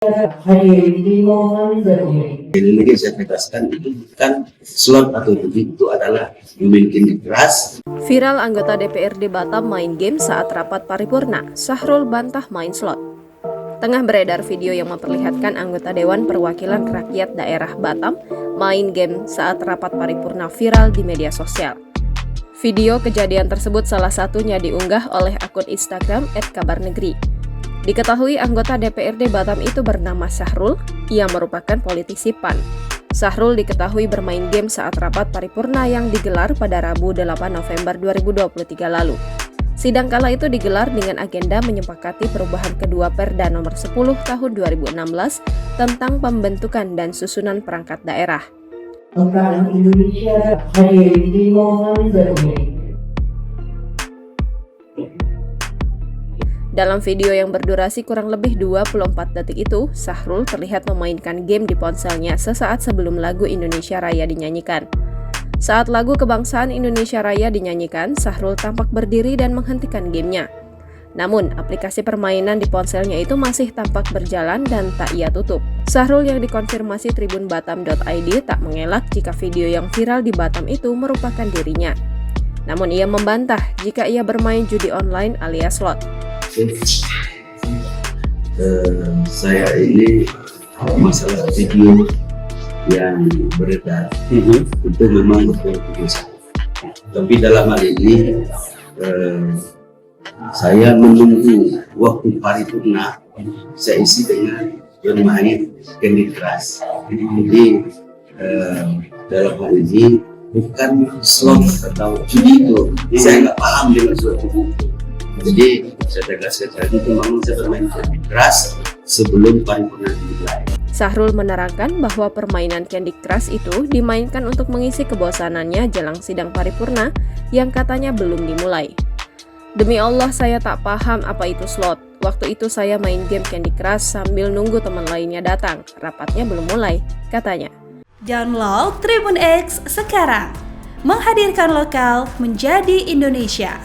Lagi saya tegaskan itu bukan slot atau itu adalah memiliki keras. Viral anggota DPRD Batam main game saat rapat paripurna, Syahrul bantah main slot. Tengah beredar video yang memperlihatkan anggota Dewan Perwakilan Rakyat Daerah Batam main game saat rapat paripurna viral di media sosial. Video kejadian tersebut salah satunya diunggah oleh akun Instagram @kabarnegeri. Diketahui anggota DPRD Batam itu bernama Syahrul, ia merupakan politisi PAN. Syahrul diketahui bermain game saat rapat paripurna yang digelar pada Rabu 8 November 2023 lalu. Sidang kala itu digelar dengan agenda menyepakati perubahan kedua Perda nomor 10 tahun 2016 tentang pembentukan dan susunan perangkat daerah. Dalam video yang berdurasi kurang lebih 24 detik itu, Syahrul terlihat memainkan game di ponselnya sesaat sebelum lagu Indonesia Raya dinyanyikan. Saat lagu Kebangsaan Indonesia Raya dinyanyikan, Syahrul tampak berdiri dan menghentikan gamenya. Namun, aplikasi permainan di ponselnya itu masih tampak berjalan dan tak ia tutup. Syahrul yang dikonfirmasi tribunbatam.id tak mengelak jika video yang viral di Batam itu merupakan dirinya. Namun ia membantah jika ia bermain judi online alias slot. Saya ini masalah video yang beredar itu memang betul-betul salah. Tapi dalam hal ini saya menunggu waktu paripurna saya isi dengan bermain Candy Crush. Jadi dalam hal ini bukan slot atau judi itu, saya nggak paham dengan slot itu. Jadi saya tegaskan tadi itu memang saya bermain Candy Crush sebelum paripurna dimulai. Syahrul menerangkan bahwa permainan Candy Crush itu dimainkan untuk mengisi kebosanannya jelang sidang paripurna yang katanya belum dimulai. Demi Allah saya tak paham apa itu slot. Waktu itu saya main game Candy Crush sambil nunggu teman lainnya datang. Rapatnya belum mulai, katanya. Download Tribun X sekarang. Menghadirkan lokal menjadi Indonesia.